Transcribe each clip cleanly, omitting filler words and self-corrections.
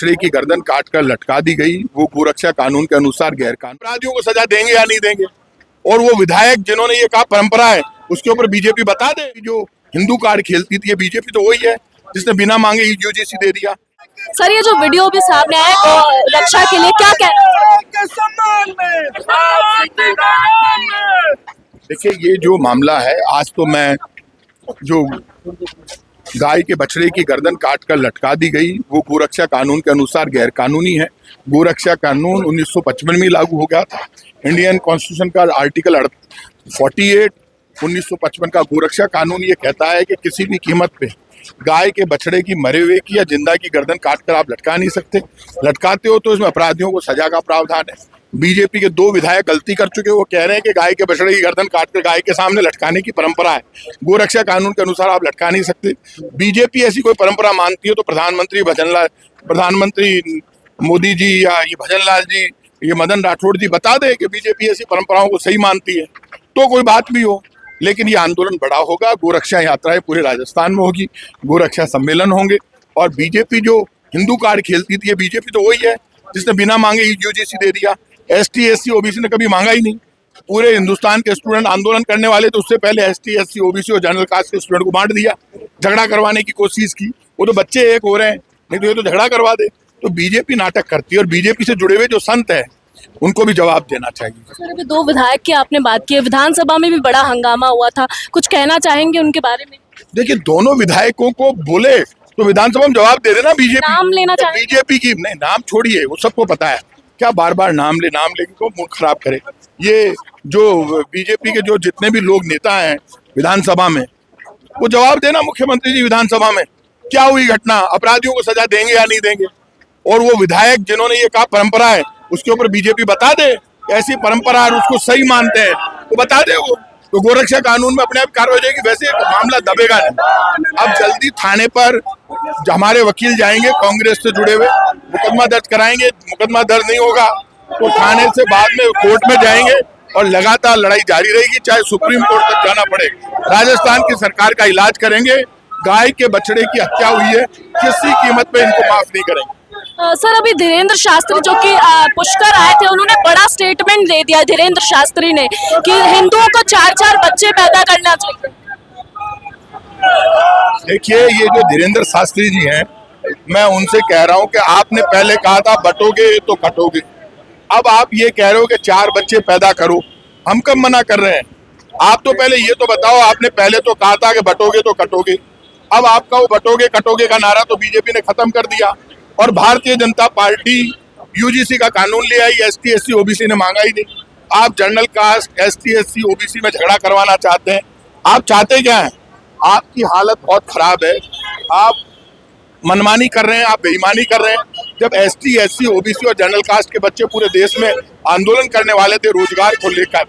बछड़े की गर्दन काटकर लटका दी गई, वो गोरक्षा कानून के अनुसार गैर कानूनी। अपराधियों को सजा देंगे या नहीं देंगे? और वो विधायक जिन्होंने ये कहा परंपरा है, उसके ऊपर बीजेपी बता दे। जो हिंदू कार्ड खेलती थी, बीजेपी तो वही है जिसने बिना मांगे यूजीसी दे दिया। सर, ये जो वीडियो भी सामने आया तो रक्षा के लिए क्या देखिए, ये जो मामला है, आज तो मैं जो गाय के बछड़े की गर्दन काटकर लटका दी गई, वो गोरक्षा कानून के अनुसार गैर कानूनी है। गोरक्षा कानून 1955 में लागू हो गया था। इंडियन कॉन्स्टिट्यूशन का आर्टिकल 48 1955 का गोरक्षा कानून ये कहता है कि किसी भी कीमत पे गाय के बछड़े की मरे हुए की या जिंदा की गर्दन काटकर आप लटका नहीं सकते। लटकाते हो तो इसमें अपराधियों को सजा का प्रावधान है। बीजेपी के 2 विधायक गलती कर चुके, वो कह रहे हैं कि गाय के बछड़े की गर्दन काटकर गाय के सामने लटकाने की परंपरा है। गोरक्षा कानून के अनुसार आप लटका नहीं सकते। बीजेपी ऐसी कोई परंपरा मानती है तो प्रधानमंत्री मोदी जी या ये भजनलाल जी, ये मदन राठौड़ जी बता दे कि बीजेपी ऐसी परंपराओं को सही मानती है तो कोई बात भी हो। लेकिन ये आंदोलन बड़ा होगा, गोरक्षा यात्राएं पूरे राजस्थान में होगी, गोरक्षा सम्मेलन होंगे। और बीजेपी जो हिंदू कार्ड खेलती थी, बीजेपी तो वही है जिसने बिना मांगे यूजीसी दे दिया। एसटी एससी ओबीसी ने कभी मांगा ही नहीं। पूरे हिंदुस्तान के स्टूडेंट आंदोलन करने वाले तो उससे पहले एसटी एससी ओबीसी और जनरल कास्ट के स्टूडेंट को बांट दिया, झगड़ा करवाने की कोशिश की। वो तो बच्चे एक हो रहे हैं, नहीं तो ये तो झगड़ा करवा दे। तो बीजेपी नाटक करती है और बीजेपी से जुड़े हुए जो संत है उनको भी जवाब देना चाहिए। सर, अभी 2 विधायक की आपने बात की है, विधानसभा में भी बड़ा हंगामा हुआ था, कुछ कहना चाहेंगे उनके बारे में? देखिए, दोनों विधायकों को बोले तो विधानसभा में जवाब दे देना। बीजेपी नाम लेना चाहिए। बीजेपी की नहीं, नाम छोड़िए, वो सबको पता है। क्या बार बार नाम लेके को मूड खराब करे। ये जो बीजेपी के जो जितने भी लोग नेता हैं विधानसभा में, वो जवाब देना मुख्यमंत्री जी विधानसभा में, क्या हुई घटना, अपराधियों को सजा देंगे या नहीं देंगे। और वो विधायक जिन्होंने ये कहा परंपरा है, उसके ऊपर बीजेपी बता दे ऐसी परंपरा है, उसको सही मानते हैं तो बता दे। वो तो गोरक्षा कानून में अपने आप कार्रवाई हो जाएगी। वैसे मामला दबेगा नहीं। अब जल्दी थाने पर हमारे वकील जाएंगे कांग्रेस से जुड़े हुए, मुकदमा दर्ज कराएंगे। मुकदमा दर्ज नहीं होगा तो थाने से बाद में कोर्ट में जाएंगे और लगातार लड़ाई जारी रहेगी, चाहे सुप्रीम कोर्ट तक जाना पड़े। राजस्थान की सरकार का इलाज करेंगे। गाय के बछड़े की हत्या हुई है, किसी कीमत पे इनको माफ नहीं करेंगे। सर, अभी धीरेन्द्र शास्त्री जो कि पुष्कर आए थे, उन्होंने बड़ा स्टेटमेंट दे दिया धीरेन्द्र शास्त्री ने कि हिंदुओं को 4-4 बच्चे पैदा करना चाहिए। देखिए, ये जो धीरेन्द्र शास्त्री जी हैं, मैं उनसे कह रहा हूं कि आपने पहले कहा था बटोगे तो कटोगे, अब आप ये कह रहे हो कि 4 बच्चे पैदा करो। हम कब मना कर रहे हैं? आप तो पहले ये तो बताओ, आपने पहले तो कहा था कि बटोगे तो कटोगे। अब आपका वो बटोगे कटोगे का नारा तो बीजेपी ने खत्म कर दिया और भारतीय जनता पार्टी यूजीसी का कानून ले आई। एसटी एससी ओबीसी ने मांगा ही नहीं। आप general caste ST SC OBC में झगड़ा करवाना चाहते हैं। आप चाहते क्या हैं? आपकी हालत बहुत खराब है। आप मनमानी कर रहे हैं, आप बेईमानी कर रहे हैं। जब एसटी एससी ओबीसी और जनरल कास्ट के बच्चे पूरे देश में आंदोलन करने वाले थे रोजगार को लेकर,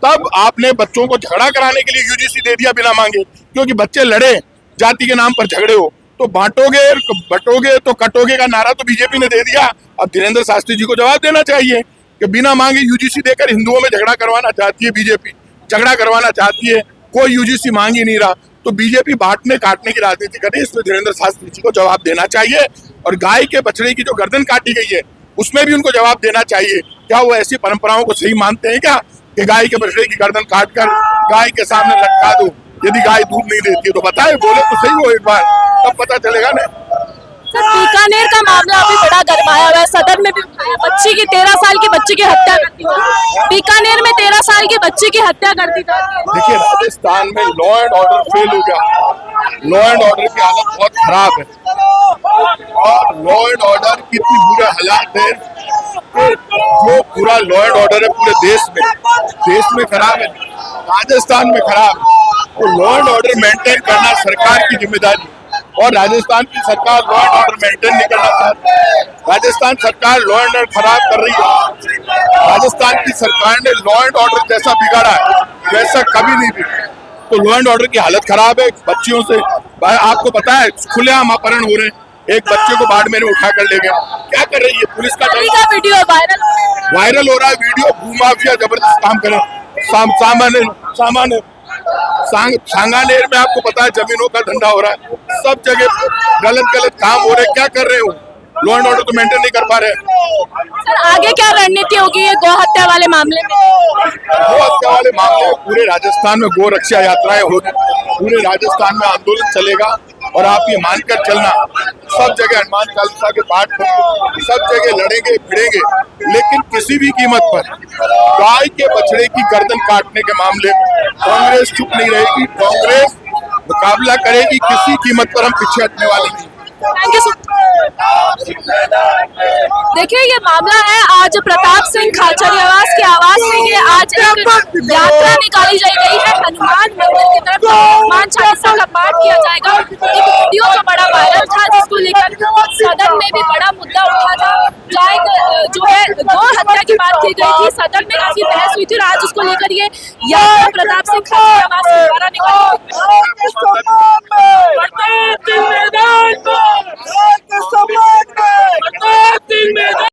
तब आपने बच्चों को झगड़ा कराने के लिए यूजीसी दे दिया बिना मांगे, क्योंकि बच्चे लड़े, जाति के नाम पर झगड़े हो। तो बांटोगे बटोगे तो कटोगे का नारा तो बीजेपी ने दे दिया। अब धीरेन्द्र शास्त्री जी को जवाब देना चाहिए कि बिना मांगे यूजीसी देकर हिंदुओं में झगड़ा करवाना चाहती है बीजेपी, झगड़ा करवाना चाहती है। कोई यूजीसी मांग ही नहीं रहा, तो बीजेपी बांटने काटने की राजनीति कर रही है। इसमें धीरेन्द्र शास्त्री जी को जवाब देना चाहिए। और गाय के बछड़े की जो गर्दन काटी गई है, उसमें भी उनको जवाब देना चाहिए। क्या वो ऐसी परंपराओं को सही मानते हैं क्या कि गाय के बछड़े की गर्दन काटकर गाय के सामने लटका दो? यदि गाय दूध नहीं देती है तो बताए, बोले तो सही हो एक बार, तब पता चलेगा ना। सर, बीकानेर का मामला अभी बड़ा गरमाया हुआ है, सदन में भी बच्ची की 13 साल की बच्ची की हत्या कर दी। बीकानेर में 13 साल की बच्ची की हत्या कर दी। देखिए, राजस्थान में लॉ एंड ऑर्डर फेल हो गया। लॉ एंड ऑर्डर की हालत बहुत खराब है और लॉ एंड ऑर्डर की इतनी बुरे हालात है कि जो पूरा लॉ एंड ऑर्डर है पूरे देश में खराब है, राजस्थान में खराब। तो लॉ एंड ऑर्डर मेंटेन करना सरकार की जिम्मेदारी, और राजस्थान की सरकार लॉ एंड ऑर्डर मेंटेन नहीं करना चाहती। राजस्थान सरकार लॉ एंड ऑर्डर खराब कर रही है। राजस्थान की सरकार ने लॉ एंड ऑर्डर जैसा बिगाड़ा है वैसा कभी नहीं बिगड़ा। तो लॉ एंड ऑर्डर की हालत खराब है। बच्चियों से आपको पता है खुलेआम अपहरण हो रहे हैं। एक बच्चे को बाड़मेर में उठा कर ले गया। क्या कर रही है पुलिस? का वीडियो वायरल हो रहा है। वीडियो भूमाफिया जबरदस्त काम करे। सामान्य सांगानेर में आपको पता है जमीनों का धंधा हो रहा है। सब जगह गलत काम हो रहे हैं। क्या कर रहे हो? लॉ एंड ऑर्डर तो मेंटेन नहीं कर पा रहे। सर आगे क्या रणनीति होगी ये गौ हत्या वाले मामले में? गो हत्या वाले मामले में पूरे राजस्थान में गो रक्षा यात्राएं होगी, पूरे राजस्थान में आंदोलन चलेगा। और आप ये मानकर चलना, सब जगह हनुमान चालीसा के पाठ होंगे, सब जगह लड़ेंगे भिड़ेंगे, लेकिन किसी भी कीमत पर गाय के बछड़े की गर्दन काटने के मामले में कांग्रेस चुप नहीं रहेगी। कांग्रेस मुकाबला करेगी, किसी कीमत पर हम पीछे हटने वाले नहीं। Thank you sir. देखिए ये मामला है, आज प्रताप सिंह खाचरियावास की आवाज से ये आज एक यात्रा निकाली गई है हनुमान मंदिर की तरफ। हनुमान चालीसा का पाठ किया जाएगा। एक वीडियो जो बड़ा वायरल था, जिसको लेकर सदन में भी बड़ा मुद्दा उठा था। जहाँ जो है गौ हत्या की बात की गई थी, सदन में काफी बहस हुई थी और आज उसको लेकर ये यात्रा प्रताप सिंह खाचरियावास के द्वारा निकाली।